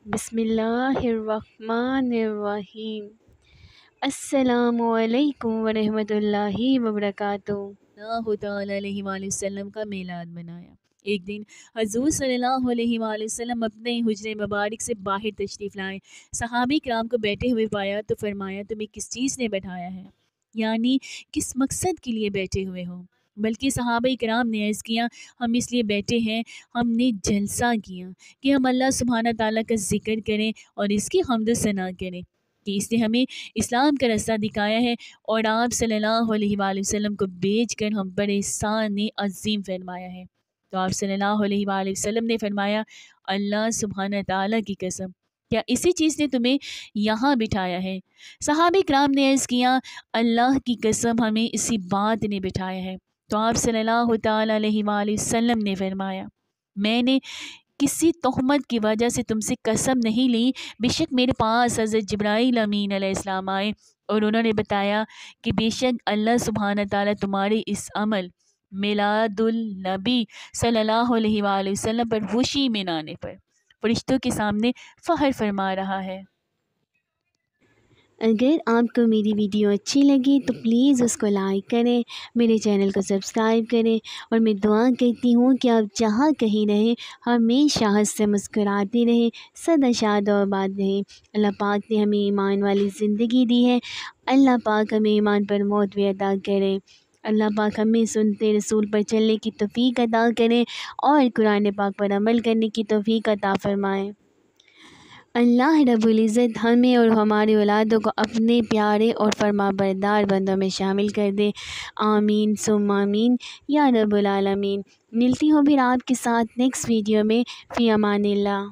بسم اللہ الرحمن الرحیم۔ السلام علیکم ورحمۃ اللہ وبرکاتہ۔ اللہ تعالیٰ علیہ وآلہ وسلم کا میلاد منایا۔ ایک دن حضور صلی اللہ علیہ وآلہ وسلم اپنے حجرے مبارک سے باہر تشریف لائے۔ صحابہ کرام کو بیٹھے ہوئے پایا تو فرمایا تمہیں کس چیز نے بیٹھایا ہے، یعنی کس مقصد کے لیے بیٹھے ہوئے ہو؟ بلکہ صحابہ کرام نے عرض کیا ہم اس لیے بیٹھے ہیں، ہم نے جلسہ کیا کہ ہم اللہ سبحانہ تعالیٰ کا ذکر کریں اور اس کی حمد و ثنا کریں کہ اس نے ہمیں اسلام کا راستہ دکھایا ہے اور آپ صلی اللہ علیہ وآلہ وسلم کو بھیج کر ہم پر احسان عظیم فرمایا ہے۔ تو آپ صلی اللہ علیہ وآلہ وسلم نے فرمایا اللہ سبحانہ تعالیٰ کی قسم کیا اسی چیز نے تمہیں یہاں بٹھایا ہے؟ صحابہ کرام نے عرض کیا اللہ کی قسم ہمیں اسی بات نے بٹھایا ہے۔ تو آپ صلی اللہ تعالیٰ علیہ وآلہ وسلم نے فرمایا میں نے کسی تہمت کی وجہ سے تم سے قسم نہیں لی، بے شک میرے پاس حضرت جبرائیل امین علیہ السلام آئے اور انہوں نے بتایا کہ بے شک اللہ سبحانہ تعالیٰ تمہارے اس عمل میلاد النبی صلی اللہ علیہ وآلہ وسلم پر خوشی منانے پر فرشتوں کے سامنے فخر فرما رہا ہے۔ اگر آپ کو میری ویڈیو اچھی لگی تو پلیز اس کو لائک کریں، میرے چینل کو سبسکرائب کریں، اور میں دعا کرتی ہوں کہ آپ جہاں کہیں رہیں ہمیشہ ہنس سے مسکراتے رہیں، سدا شاد و آباد رہیں۔ اللہ پاک نے ہمیں ایمان والی زندگی دی ہے، اللہ پاک ہمیں ایمان پر موت بھی عطا کرے۔ اللہ پاک ہمیں سنتے رسول پر چلنے کی توفیق عطا کریں اور قرآن پاک پر عمل کرنے کی توفیق عطا فرمائیں۔ اللہ رب العزت ہمیں اور ہماری اولادوں کو اپنے پیارے اور فرما بردار بندوں میں شامل کر دے، آمین ثم آمین یا رب العالمین۔ ملتی ہوں پھر آپ کے ساتھ نیکسٹ ویڈیو میں، فی امان اللہ۔